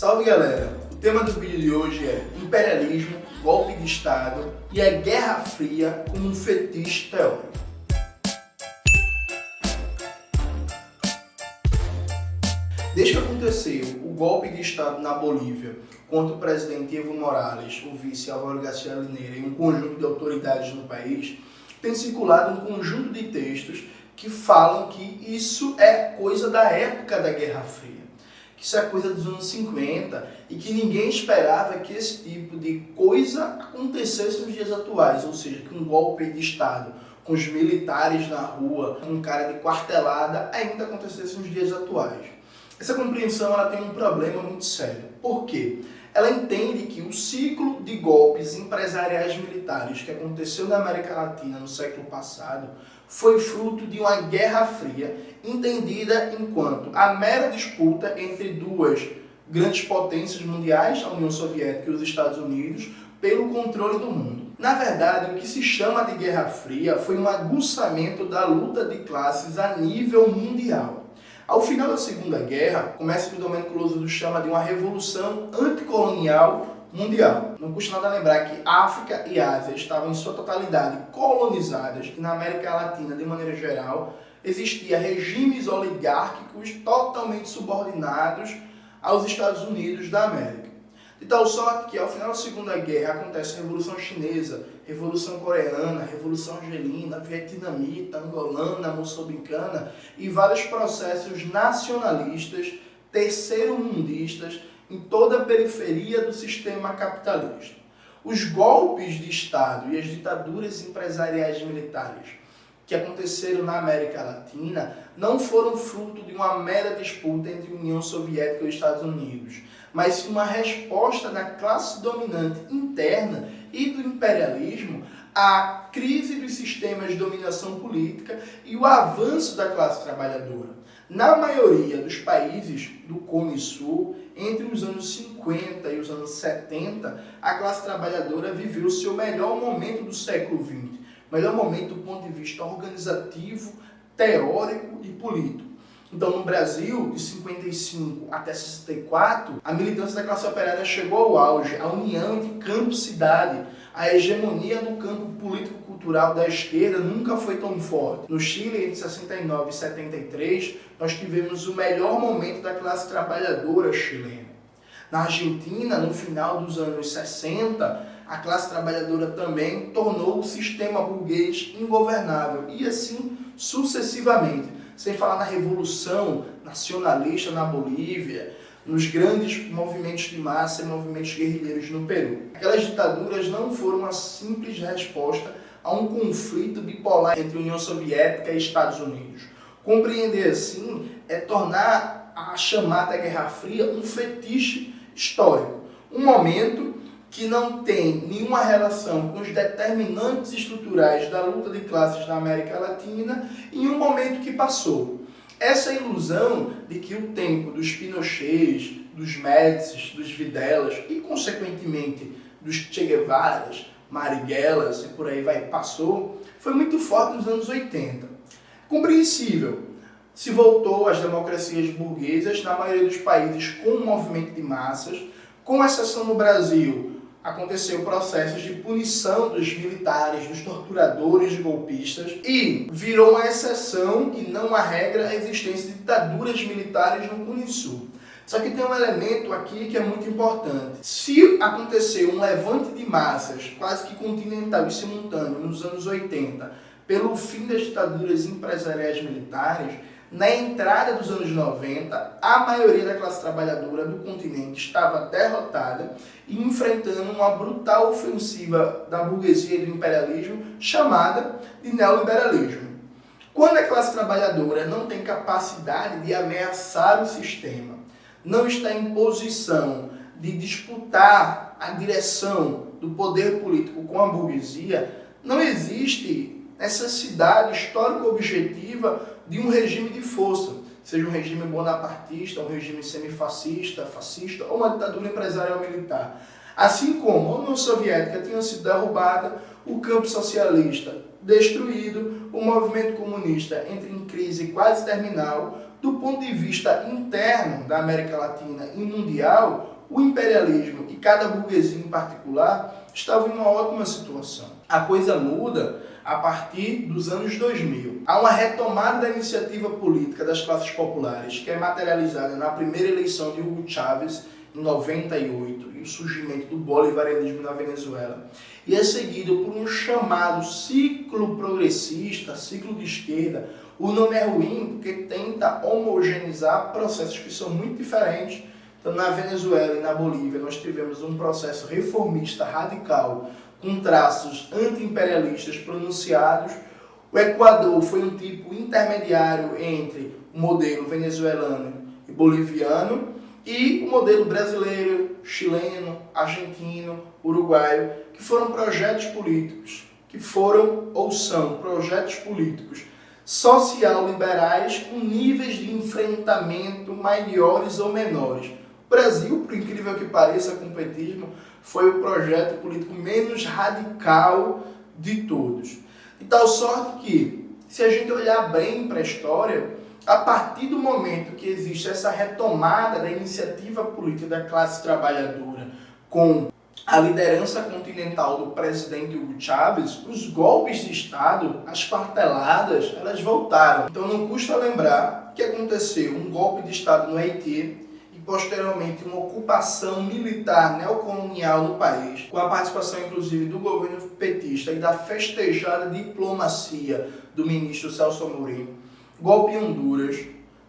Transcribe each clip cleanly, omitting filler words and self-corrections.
Salve galera! O tema do vídeo de hoje é imperialismo, golpe de Estado e a Guerra Fria como um fetiche teórico. Desde que aconteceu o golpe de Estado na Bolívia contra o presidente Evo Morales, o vice Álvaro García Linera e um conjunto de autoridades no país, tem circulado um conjunto de textos que falam que isso é coisa da época da Guerra Fria, que isso é coisa dos anos 50 e que ninguém esperava que esse tipo de coisa acontecesse nos dias atuais, ou seja, que um golpe de Estado com os militares na rua, um cara de quartelada, ainda acontecesse nos dias atuais. Essa compreensão ela tem um problema muito sério. Por quê? Ela entende que o ciclo de golpes empresariais militares que aconteceu na América Latina no século passado foi fruto de uma Guerra Fria, entendida enquanto a mera disputa entre duas grandes potências mundiais, a União Soviética e os Estados Unidos, pelo controle do mundo. Na verdade, o que se chama de Guerra Fria foi um aguçamento da luta de classes a nível mundial. Ao final da Segunda Guerra, começa o que Domênico Lohusa chama de uma revolução anticolonial mundial. Não custa nada lembrar que África e Ásia estavam em sua totalidade colonizadas e na América Latina, de maneira geral, existia regimes oligárquicos totalmente subordinados aos Estados Unidos da América. De tal sorte que, ao final da Segunda Guerra, acontece a Revolução Chinesa, Revolução Coreana, Revolução Argelina, Vietnamita, Angolana, Moçambicana e vários processos nacionalistas, terceiro-mundistas, em toda a periferia do sistema capitalista. Os golpes de Estado e as ditaduras empresariais militares que aconteceram na América Latina não foram fruto de uma mera disputa entre a União Soviética e os Estados Unidos, mas sim uma resposta da classe dominante interna e do imperialismo à crise dos sistemas de dominação política e o avanço da classe trabalhadora. Na maioria dos países do Cone Sul, entre os anos 50 e os anos 70, a classe trabalhadora viveu o seu melhor momento do século XX, melhor momento do ponto de vista organizativo, teórico e político. Então, no Brasil, de 55 até 64, a militância da classe operária chegou ao auge, a união entre campo e cidade, a hegemonia no campo político-cultural da esquerda nunca foi tão forte. No Chile, entre 69 e 73, nós tivemos o melhor momento da classe trabalhadora chilena. Na Argentina, no final dos anos 60, a classe trabalhadora também tornou o sistema burguês ingovernável, e assim sucessivamente, sem falar na revolução nacionalista na Bolívia, nos grandes movimentos de massa e movimentos guerrilheiros no Peru. Aquelas ditaduras não foram uma simples resposta a um conflito bipolar entre União Soviética e Estados Unidos. Compreender assim é tornar a chamada Guerra Fria um fetiche histórico, um momento que não tem nenhuma relação com os determinantes estruturais da luta de classes na América Latina em um momento que passou. Essa ilusão de que o tempo dos Pinochets, dos Médicis, dos Videlas e, consequentemente, dos Che Guevaras, Marighellás e por aí vai, passou, foi muito forte nos anos 80. Compreensível. Se voltou às democracias burguesas na maioria dos países com um movimento de massas, com exceção no Brasil, aconteceu processos de punição dos militares, dos torturadores golpistas, e virou uma exceção e não uma regra a existência de ditaduras militares no Cone Sul. Só que tem um elemento aqui que é muito importante. Se aconteceu um levante de massas, quase que continental e simultâneo, nos anos 80, pelo fim das ditaduras empresariais militares, na entrada dos anos 90, a maioria da classe trabalhadora do continente estava derrotada e enfrentando uma brutal ofensiva da burguesia e do imperialismo chamada de neoliberalismo. Quando a classe trabalhadora não tem capacidade de ameaçar o sistema, não está em posição de disputar a direção do poder político com a burguesia, não existe necessidade histórico-objetiva de um regime de força, seja um regime bonapartista, um regime semifascista, fascista ou uma ditadura empresarial militar. Assim como a União Soviética tinha sido derrubada, o campo socialista destruído, o movimento comunista entra em crise quase terminal, do ponto de vista interno da América Latina e mundial, o imperialismo e cada burguesia em particular estavam em uma ótima situação. A coisa muda a partir dos anos 2000. Há uma retomada da iniciativa política das classes populares, que é materializada na primeira eleição de Hugo Chávez, em 98, e o surgimento do bolivarianismo na Venezuela. E é seguido por um chamado ciclo progressista, ciclo de esquerda. O nome é ruim porque tenta homogeneizar processos que são muito diferentes. Então, na Venezuela e na Bolívia, nós tivemos um processo reformista radical, com traços anti-imperialistas pronunciados. O Equador foi um tipo intermediário entre o modelo venezuelano e boliviano e o modelo brasileiro, chileno, argentino, uruguaio, que foram projetos políticos, que foram ou são projetos políticos social-liberais com níveis de enfrentamento maiores ou menores. O Brasil, por incrível que pareça, com o petismo, foi o projeto político menos radical de todos. De tal sorte que, se a gente olhar bem para a história, a partir do momento que existe essa retomada da iniciativa política da classe trabalhadora com a liderança continental do presidente Hugo Chávez, os golpes de Estado, as quarteladas, elas voltaram. Então não custa lembrar que aconteceu um golpe de Estado no Haiti e posteriormente uma ocupação militar neocolonial no país, com a participação inclusive do governo petista e da festejada diplomacia do ministro Celso Amorim. Golpe em Honduras,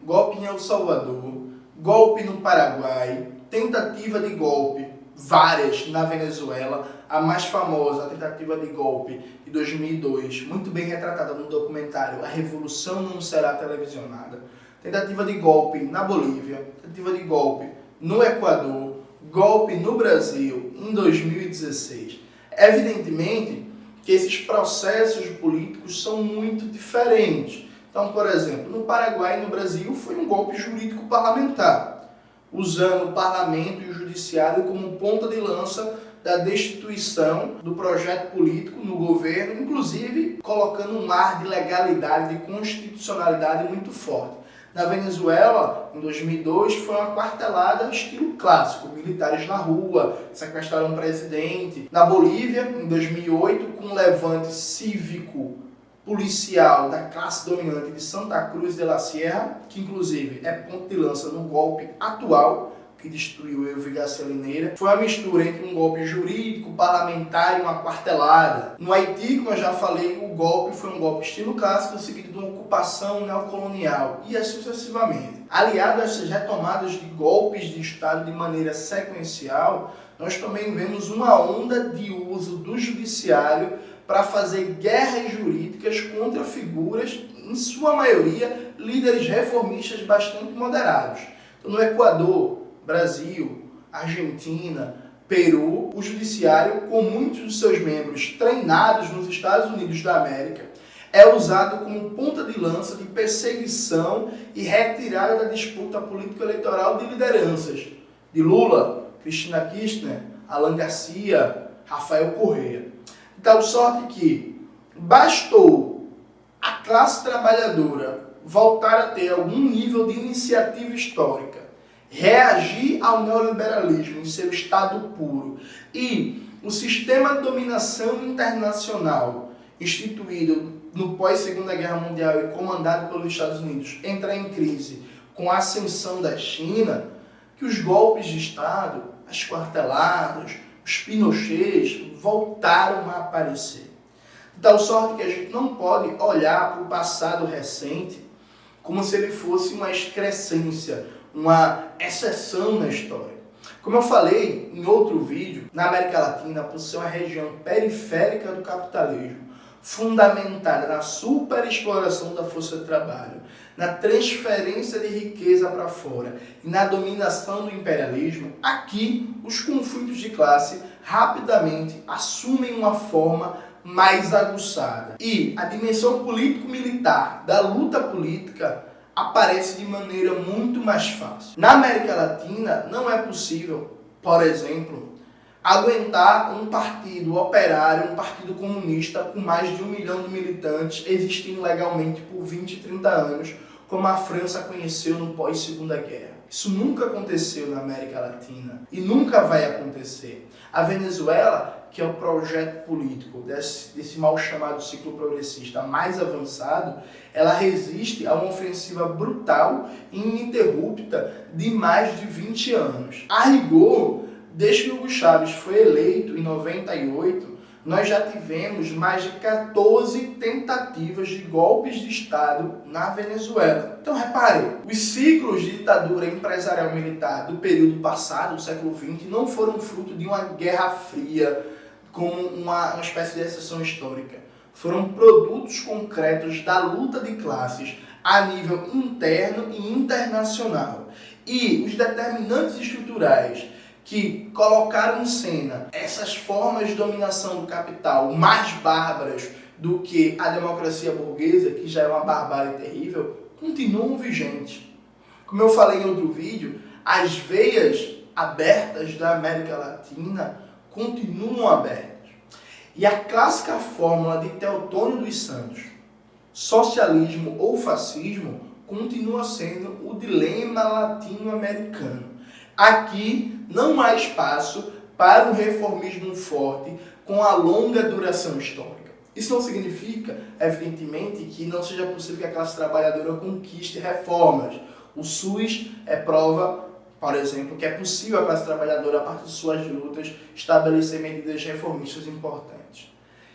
golpe em El Salvador, golpe no Paraguai, tentativa de golpe, várias na Venezuela, a mais famosa, a tentativa de golpe de 2002, muito bem retratada no documentário A Revolução Não Será Televisionada, tentativa de golpe na Bolívia, tentativa de golpe no Equador, golpe no Brasil em 2016. Evidentemente que esses processos políticos são muito diferentes. Então, por exemplo, no Paraguai e no Brasil foi um golpe jurídico parlamentar, usando o parlamento e o judiciário como ponta de lança da destituição do projeto político no governo, inclusive colocando um ar de legalidade, de constitucionalidade muito forte. Na Venezuela, em 2002, foi uma quartelada estilo clássico, militares na rua, sequestraram o presidente. Na Bolívia, em 2008, com um levante cívico policial da classe dominante de Santa Cruz de la Sierra, que inclusive é ponto de lança no golpe atual, que destruiu Evo Garcia Linera. Foi uma mistura entre um golpe jurídico, parlamentar e uma quartelada. No Haiti, como eu já falei, o golpe foi um golpe estilo clássico, seguido de uma ocupação neocolonial, e assim sucessivamente. Aliado a essas retomadas de golpes de Estado de maneira sequencial, nós também vemos uma onda de uso do judiciário para fazer guerras jurídicas contra figuras, em sua maioria, líderes reformistas bastante moderados. Então, no Equador, Brasil, Argentina, Peru, o judiciário, com muitos dos seus membros treinados nos Estados Unidos da América, é usado como ponta de lança de perseguição e retirada da disputa político-eleitoral de lideranças de Lula, Cristina Kirchner, Alan Garcia, Rafael Correa. De tal sorte que bastou a classe trabalhadora voltar a ter algum nível de iniciativa histórica, reagir ao neoliberalismo em seu estado puro e o sistema de dominação internacional instituído no pós-Segunda Guerra Mundial e comandado pelos Estados Unidos entrar em crise com a ascensão da China, que os golpes de Estado, as quarteladas, os Pinochets voltaram a aparecer. De tal sorte que a gente não pode olhar para o passado recente como se ele fosse uma excrescência, uma exceção na história. Como eu falei em outro vídeo, na América Latina, por ser uma região periférica do capitalismo, fundamentada na superexploração da força de trabalho, na transferência de riqueza para fora e na dominação do imperialismo, aqui os conflitos de classe rapidamente assumem uma forma mais aguçada. E a dimensão político-militar da luta política aparece de maneira muito mais fácil. Na América Latina não é possível, por exemplo, aguentar um partido operário, um partido comunista com mais de 1 milhão de militantes existindo legalmente por 20, 30 anos, como a França conheceu no pós-Segunda Guerra. Isso nunca aconteceu na América Latina e nunca vai acontecer. A Venezuela, que é o projeto político desse mal chamado ciclo progressista mais avançado, ela resiste a uma ofensiva brutal e ininterrupta de mais de 20 anos. A rigor, desde que Hugo Chávez foi eleito em 98, nós já tivemos mais de 14 tentativas de golpes de Estado na Venezuela. Então repare, os ciclos de ditadura empresarial militar do período passado, do século XX, não foram fruto de uma guerra fria, como uma espécie de exceção histórica. Foram produtos concretos da luta de classes a nível interno e internacional. E os determinantes estruturais que colocaram em cena essas formas de dominação do capital mais bárbaras do que a democracia burguesa, que já é uma barbárie terrível, continuam vigentes. Como eu falei em outro vídeo, as veias abertas da América Latina continuam abertas. E a clássica fórmula de Teotônio dos Santos, socialismo ou fascismo, continua sendo o dilema latino-americano. Aqui não há espaço para um reformismo forte com a longa duração histórica. Isso não significa, evidentemente, que não seja possível que a classe trabalhadora conquiste reformas. O SUS é prova, por exemplo, que é possível a classe trabalhadora, a partir de suas lutas, estabelecer medidas reformistas importantes.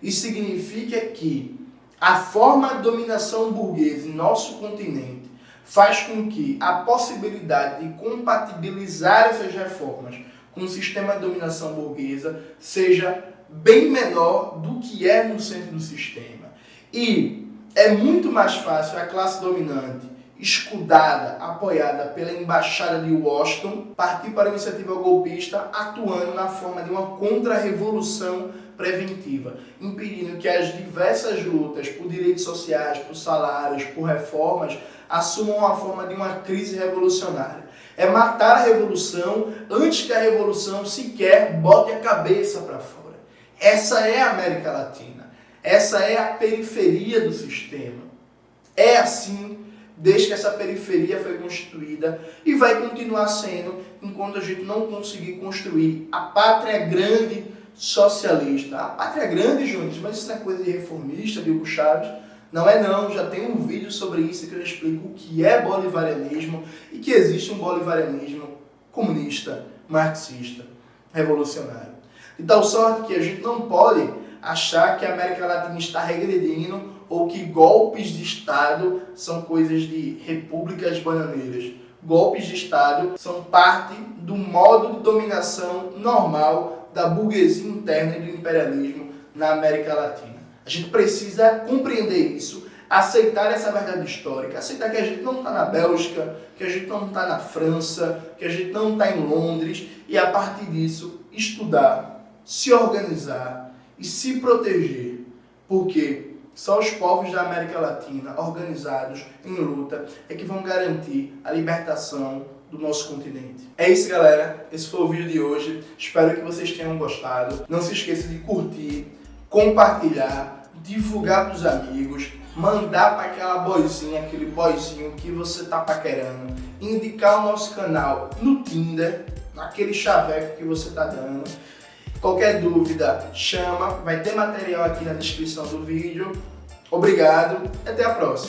Isso significa que a forma de dominação burguesa em nosso continente faz com que a possibilidade de compatibilizar essas reformas com o sistema de dominação burguesa seja bem menor do que é no centro do sistema. E é muito mais fácil a classe dominante, escudada, apoiada pela Embaixada de Washington, partir para a iniciativa golpista atuando na forma de uma contra-revolução preventiva, impedindo que as diversas lutas por direitos sociais, por salários, por reformas, assumam a forma de uma crise revolucionária. É matar a revolução antes que a revolução sequer bote a cabeça para fora. Essa é a América Latina. Essa é a periferia do sistema. É assim desde que essa periferia foi constituída e vai continuar sendo enquanto a gente não conseguir construir a pátria grande socialista. A pátria grande, gente, mas isso não é coisa de reformista, de Hugo Chávez. Não é não, já tem um vídeo sobre isso que eu explico o que é bolivarianismo e que existe um bolivarianismo comunista, marxista, revolucionário. De tal sorte que a gente não pode achar que a América Latina está regredindo ou que golpes de Estado são coisas de repúblicas bananeiras. Golpes de Estado são parte do modo de dominação normal da burguesia interna e do imperialismo na América Latina. A gente precisa compreender isso, aceitar essa verdade histórica, aceitar que a gente não está na Bélgica, que a gente não está na França, que a gente não está em Londres e, a partir disso, estudar, se organizar e se proteger, porque só os povos da América Latina, organizados em luta, é que vão garantir a libertação do nosso continente. É isso, galera. Esse foi o vídeo de hoje. Espero que vocês tenham gostado. Não se esqueça de curtir, compartilhar, divulgar para os amigos, mandar para aquela boizinha, aquele boizinho que você tá paquerando, indicar o nosso canal no Tinder, naquele chaveco que você tá dando. Qualquer dúvida, chama, vai ter material aqui na descrição do vídeo. Obrigado e até a próxima.